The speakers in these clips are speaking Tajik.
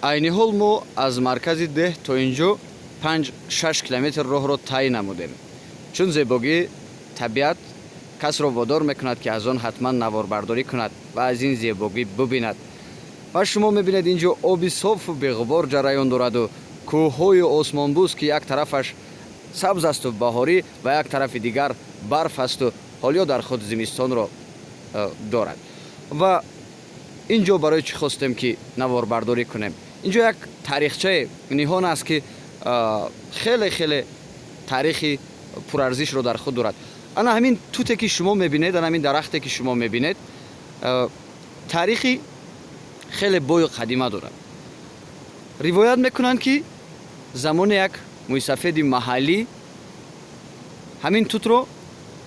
айни ҳол мо аз маркази деҳ то ин ҷо 5-6 километр роҳро тай намудем, чун зебогии табиат касро водор мекунад ки аз он ҳатман наворбардорӣ кунад ва аз ин зебогӣ бубинад. ва шумо мебинед ин ҷо оби софу беғубор ҷараён дораду кӯҳҳои осмонбӯз ки як тарафаш сабз асту баҳорӣ ва як тарафи дигар барф асту ҳолё дар худ зимистонро дорад. ва ин ҷо барои чӣ хостем ки наворбардорӣ кунем? ин ҷо як таърихчаи ниҳон аст ки хеле таърихи пурарзишро дар худ дорад. ана ҳамин туте ки шумо мебинед, ана ҳамин дарахте ки шумо мебинед таърихи хеле бою қадима дорад. ривоят мекунанд ки замони як мӯйсафеди маҳаллӣ ҳамин тутро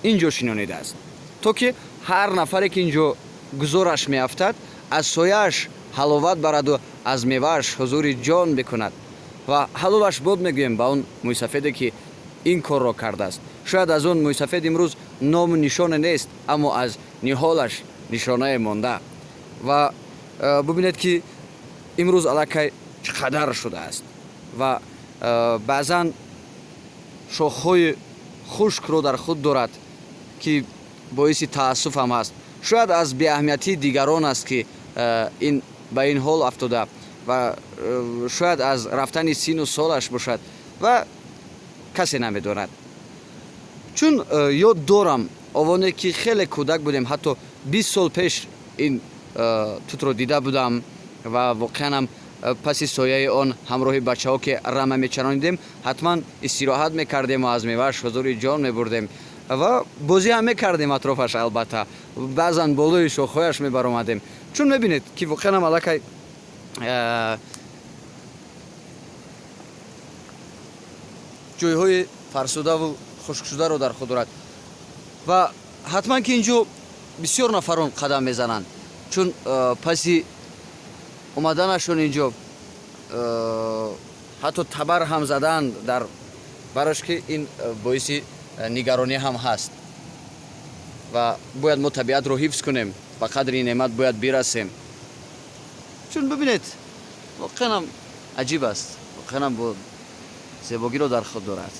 ин ҷо шинонидааст, то ки ҳар нафаре ки ин ҷо гузораш меафтад аз сояаш ҳаловат бараду аз мевааш ҳузури ҷон бикунад ва ҳалолаш бод мегӯем ба он мӯйсафеде ки ин корро кардааст. шояд аз он мӯйсафед имрӯз ному нишоне нест, аммо аз ниҳолаш нишонае монда. ва бубинед ки имрӯз аллакай чӣ қадар шудааст ва баъзан шохҳои хушкро дар худ дорад ки боиси таассуфам ҳаст. шояд аз беаҳамиятии дигарон аст ки ин ба ин ҳол афтода ва шояд аз рафтани сину солаш бошад ва касе намедонад. чун ёд дорам овоне ки хеле кӯдак будем, ҳатто 20 сол пеш ин тутро дида будам ва воқеанам паси сояи он ҳамроҳи бачаҳо ки рама мечаронидем ҳатман истироҳат мекардему аз мевааш ҳузури ҷон мебурдем ва бозиам мекардем атрофаш. албатта баъзан болои шохҳояш мебаромадем, чун мебинед ки воқеанам аллакай ҷойҳои фарсудаву хушкшударо дар худ дорад ва ҳатман ки ин ҷо бисёр нафарон қадам мезананд, чун паси омаданашон ин ҷо ҳатто табар ҳам задаанд дар барош ки ин боиси нигаронӣ ҳам ҳаст ва бояд мо табиатро ҳифз кунем, ба қадри неъмат бояд бирасем. чун бибинед воқеанам аҷиб аст, воқеанам бо зебогиро дар худ дорад.